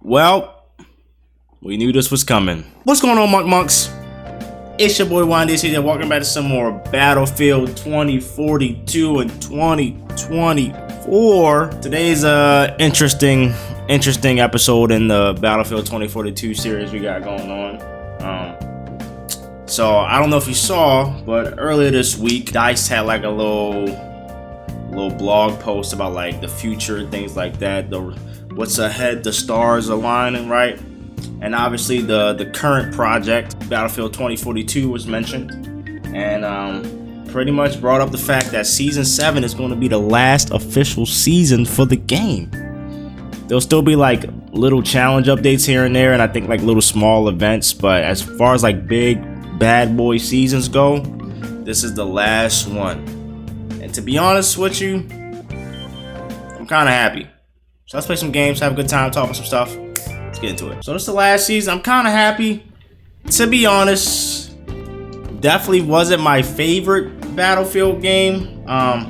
Well, we knew this was coming. What's going on, Monks? It's your boy Wandy here. Welcome back to some more Battlefield 2042 and 2024. Today's interesting episode in the Battlefield 2042 series we got going on. So I don't know if you saw, but earlier this week, DICE had like a little blog post about like the future, things like that. What's ahead, the stars aligning, right? And obviously the current project, Battlefield 2042, was mentioned, and pretty much brought up the fact that Season 7 is going to be the last official season for the game. There'll still be like little challenge updates here and there, and I think like little small events, but as far as like big bad boy seasons go, this is the last one. And to be honest with you, I'm kind of happy. So let's play some games, have a good time, talk about some stuff. Let's get into it. So this is the last season. I'm kind of happy. To be honest, definitely wasn't my favorite Battlefield game. I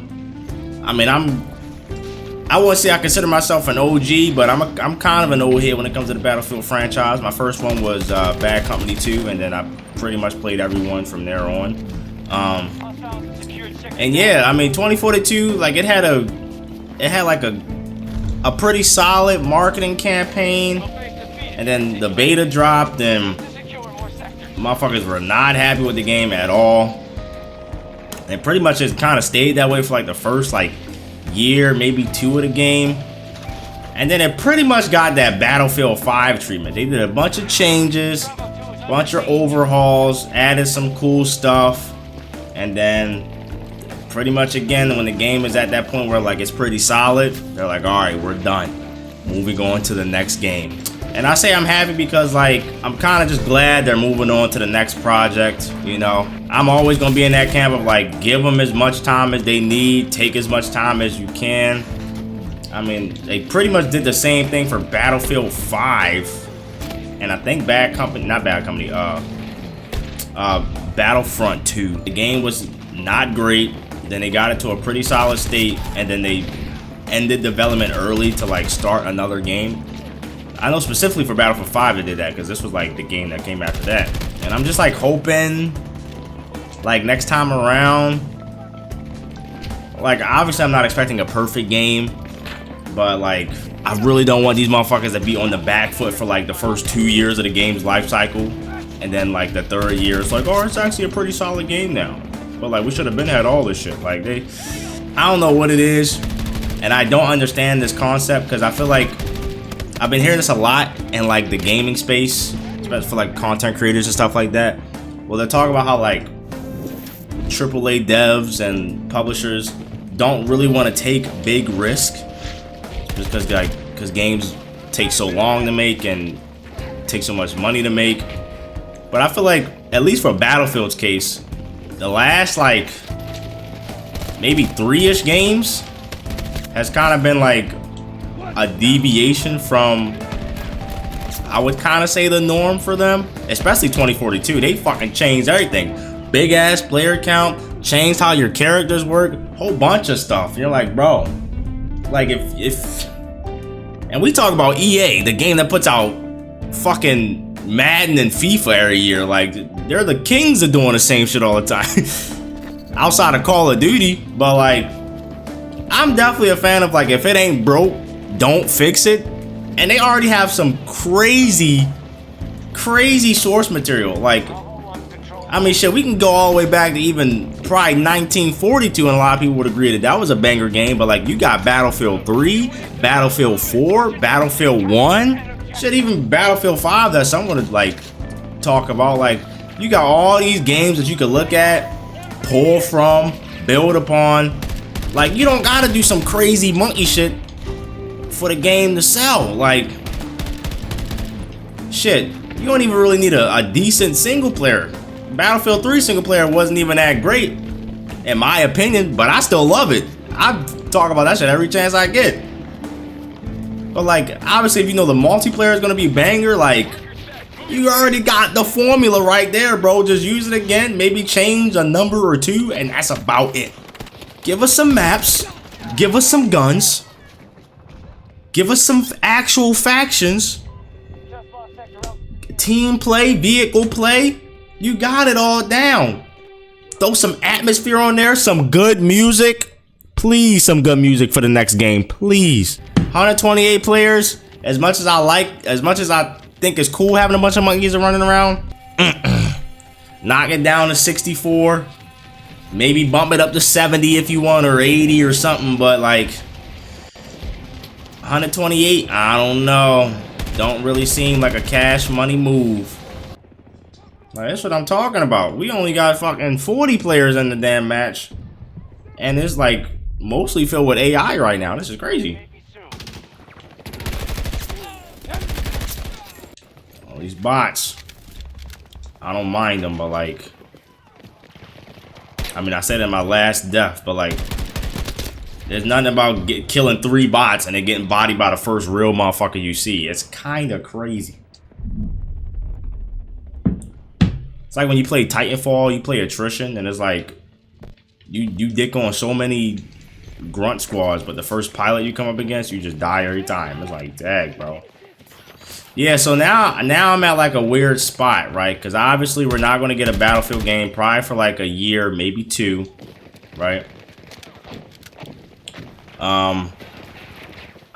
wouldn't say I consider myself an OG, but I'm kind of an old head when it comes to the Battlefield franchise. My first one was Bad Company 2, and then I pretty much played every one from there on. And yeah, I mean 2042, like it had like a pretty solid marketing campaign, and then the beta dropped and motherfuckers were not happy with the game at all. And pretty much it kind of stayed that way for like the first like year, maybe two of the game, and then it pretty much got that Battlefield 5 treatment. They did a bunch of changes, bunch of overhauls, added some cool stuff, and then pretty much again when the game is at that point where like it's pretty solid, they're like, all right, we're done, moving on to the next game. And I say I'm happy because like I'm kind of just glad they're moving on to the next project. You know, I'm always gonna be in that camp of like, give them as much time as they need, take as much time as you can. I mean, they pretty much did the same thing for Battlefield 5, and I think Battlefront 2. The game was not great. Then they got it to a pretty solid state, and then they ended development early to like start another game. I know specifically for Battlefield 5 they did that because this was like the game that came after that. And I'm just like hoping like next time around, like obviously I'm not expecting a perfect game, but like I really don't want these motherfuckers to be on the back foot for like the first 2 years of the game's life cycle, and then like the third year it's like, oh, it's actually a pretty solid game now. But like we should have had all this shit. Like I don't know what it is, and I don't understand this concept because I feel like I've been hearing this a lot in like the gaming space, especially for like content creators and stuff like that. Well, they're talking about how like AAA devs and publishers don't really want to take big risk just because games take so long to make and take so much money to make. But I feel like at least for Battlefield's case, the last like maybe 3-ish games has kind of been like a deviation from, I would kind of say, the norm for them. Especially 2042, they fucking changed everything. Big ass player count, changed how your characters work, whole bunch of stuff. You're like, bro, like if and we talk about EA, the game that puts out fucking Madden and FIFA every year. Like they're the kings of doing the same shit all the time outside of Call of Duty. But like I'm definitely a fan of like, if it ain't broke, don't fix it. And they already have some crazy source material. Like I mean shit, we can go all the way back to even probably 1942, and a lot of people would agree that was a banger game. But like you got Battlefield 3, Battlefield 4, Battlefield 1, shit, even Battlefield 5 that someone would like talk about. Like you got all these games that you could look at, pull from, build upon. Like you don't gotta do some crazy monkey shit for the game to sell. Like shit, you don't even really need a decent single player. Battlefield 3 single player wasn't even that great in my opinion, but I still love it. I talk about that shit every chance I get. But like obviously if you know the multiplayer is gonna be banger, like you already got the formula right there, bro. Just use it again, maybe change a number or two, and that's about it. Give us some maps, give us some guns, give us some actual factions, team play, vehicle play. You got it all down. Throw some atmosphere on there, some good music. Please, some good music for the next game, please. 128 players. As much as I think it's cool having a bunch of monkeys running around, knock it down to 64. Maybe bump it up to 70 if you want, or 80 or something, but like 128, I don't know. Don't really seem like a cash money move. Like, that's what I'm talking about. We only got fucking 40 players in the damn match, and it's like mostly filled with AI right now. This is crazy. All these bots, I don't mind them, but like, I mean, I said in my last death, but like, there's nothing about killing 3 bots and then getting bodied by the first real motherfucker you see. It's kind of crazy. It's like when you play Titanfall, you play attrition, and it's like you dick on so many grunt squads, but the first pilot you come up against, you just die every time. It's like, dang, bro. Yeah, so now I'm at like a weird spot, right? Because obviously we're not going to get a Battlefield game probably for like a year, maybe 2, right?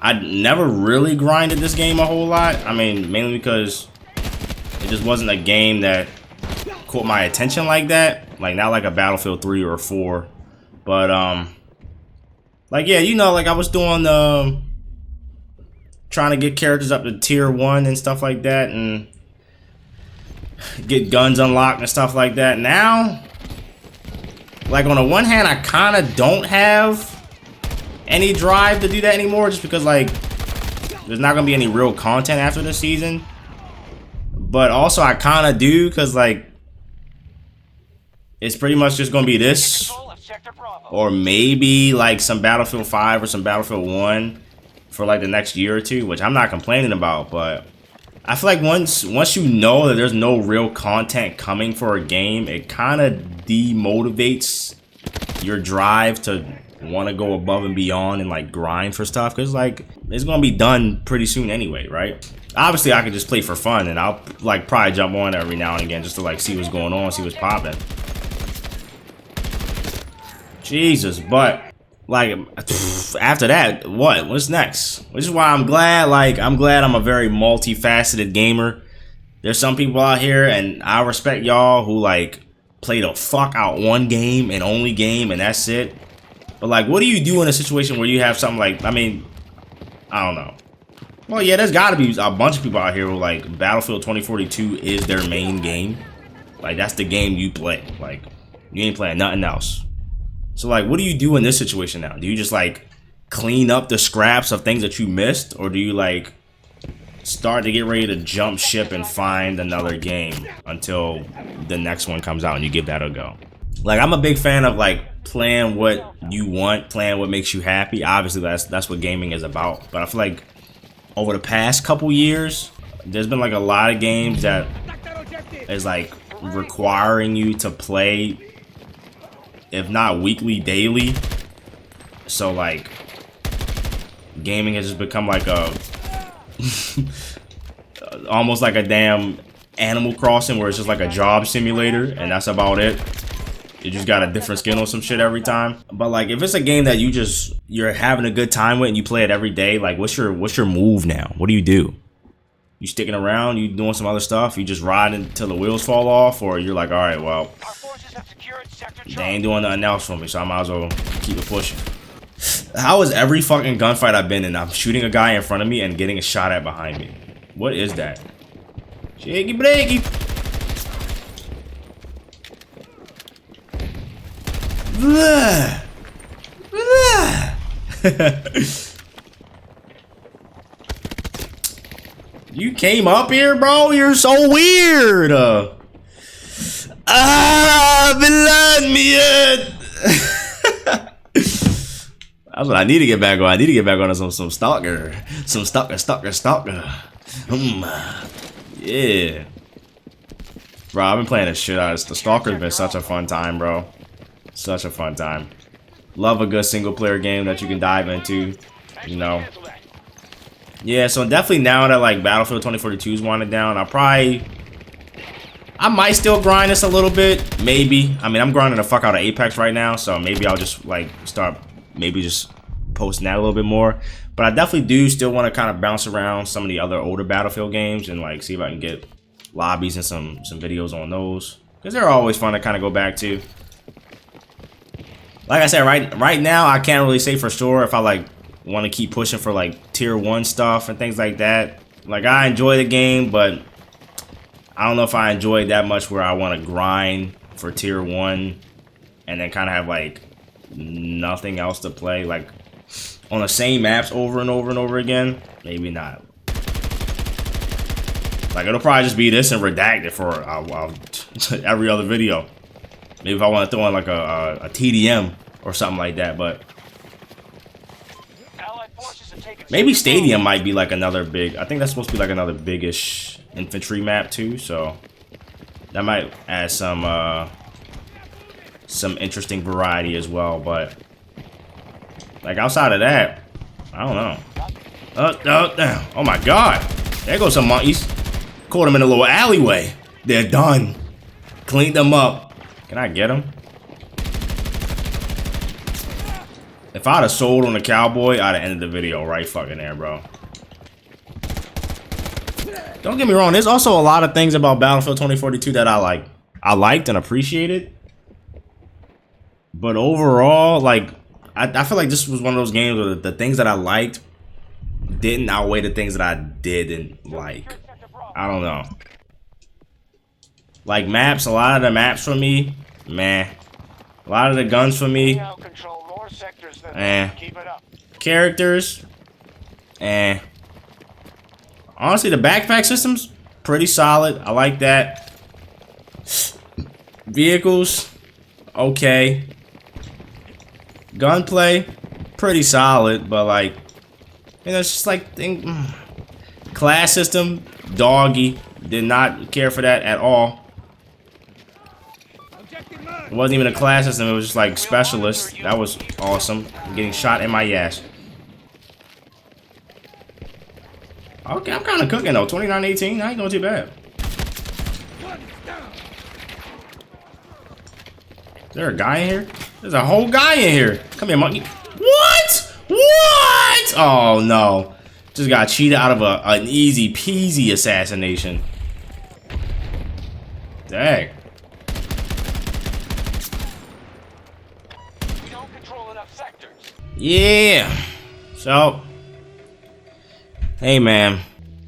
I never really grinded this game a whole lot. I mean, mainly because it just wasn't a game that caught my attention like that. Like, not like a Battlefield 3 or 4. But, like, yeah, you know, like I was doing trying to get characters up to tier 1 and stuff like that, and get guns unlocked and stuff like that. Now, like, on the one hand, I kind of don't have any drive to do that anymore, just because like there's not gonna be any real content after this season. But also I kind of do, because like it's pretty much just gonna be this, or maybe like some Battlefield 5 or some Battlefield 1 for like the next year or 2, which I'm not complaining about. But I feel like once you know that there's no real content coming for a game, it kind of demotivates your drive to want to go above and beyond and like grind for stuff, because like it's gonna be done pretty soon anyway, right? Obviously I could just play for fun, and I'll like probably jump on every now and again just to like see what's going on, see what's popping. Jesus, but like after that, what's next? Which is why I'm glad I'm a very multifaceted gamer. There's some people out here, and I respect y'all, who like play the fuck out one game and only game, and that's it. But like, what do you do in a situation where you have something like, I mean, I don't know. Well, yeah, there's gotta be a bunch of people out here who like Battlefield 2042 is their main game. Like, that's the game you play. Like, you ain't playing nothing else. So like, what do you do in this situation now? Do you just like clean up the scraps of things that you missed? Or do you like start to get ready to jump ship and find another game until the next one comes out and you give that a go? Like, I'm a big fan of like playing what you want, playing what makes you happy. Obviously that's what gaming is about. But I feel like over the past couple years, there's been like a lot of games that is like requiring you to play, if not weekly, daily. So like, gaming has just become like a almost like a damn Animal Crossing, where it's just like a job simulator and that's about it. You just got a different skin on some shit every time. But like, if it's a game that you're having a good time with and you play it every day, like what's your move now? What do? You sticking around? You doing some other stuff? You just riding until the wheels fall off? Or you're like, all right, well, they ain't doing nothing else for me, so I might as well keep it pushing. How is every fucking gunfight I've been in, I'm shooting a guy in front of me and getting a shot at behind me? What is that? Shaky breaky. You came up here, bro? You're so weird. Belong me yet. That's what I need to get back on. I need to get back on some stalker. Some stalker. Yeah. Bro, I've been playing the shit out of this. The Stalker's been such a fun time, bro. Such a fun time. Love a good single player game that you can dive into, you know. Yeah, so definitely now that like Battlefield 2042 is winding down, I'll probably I might still grind this a little bit, maybe. I mean, I'm grinding the fuck out of Apex right now, so maybe I'll just like start maybe just posting that a little bit more. But I definitely do still want to kind of bounce around some of the other older Battlefield games and like see if I can get lobbies and some videos on those, because they're always fun to kind of go back to. Like I said, right now I can't really say for sure if I like want to keep pushing for like tier 1 stuff and things like that. Like, I enjoy the game, but I don't know if I enjoy it that much where I want to grind for tier 1 and then kind of have like nothing else to play, like on the same maps over and over and over again. Maybe not. Like, it'll probably just be this and redacted for every other video. Maybe if I want to throw in like a TDM or something like that, but maybe Stadium might be like another big, I think that's supposed to be like another biggish infantry map too, so that might add some interesting variety as well. But like outside of that, I don't know. Oh my god, there goes some monkeys. Caught them in a little alleyway. They're done. Cleaned them up. Can I get them? If I'd have sold on the cowboy, I'd have ended the video right fucking there, bro. Don't get me wrong, there's also a lot of things about Battlefield 2042 that I liked and appreciated. But overall, like, I feel like this was one of those games where the things that I liked didn't outweigh the things that I didn't like. I don't know. Like maps, a lot of the maps for me, meh. A lot of the guns for me, eh. Characters, eh. Honestly, the backpack system's pretty solid. I like that. Vehicles, okay. Gunplay, pretty solid, but like, you know, it's just like class system, doggy. Did not care for that at all. It wasn't even a class system, it was just like specialist. That was awesome. I'm getting shot in my ass. Okay, I'm kind of cooking though. 29-18, I ain't going too bad. Is there a guy in here? There's a whole guy in here. Come here, monkey. What? What? Oh no. Just got cheated out of an easy peasy assassination. Dang. We don't control enough sectors. Yeah. So, hey man,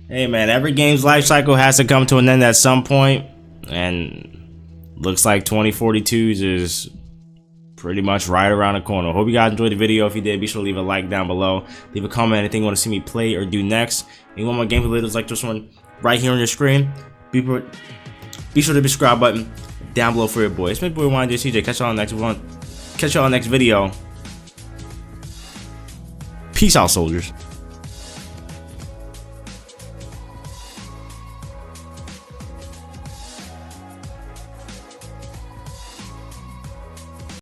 every game's life cycle has to come to an end at some point, and looks like 2042's is pretty much right around the corner. Hope you guys enjoyed the video. If you did, be sure to leave a like down below. Leave a comment, anything you want to see me play or do next. And you want more gameplay videos like this one right here on your screen, be sure to hit the subscribe button down below for your boy. It's my boy YJCJ. Catch y'all on the next one. Catch y'all on the next video. Peace out, soldiers.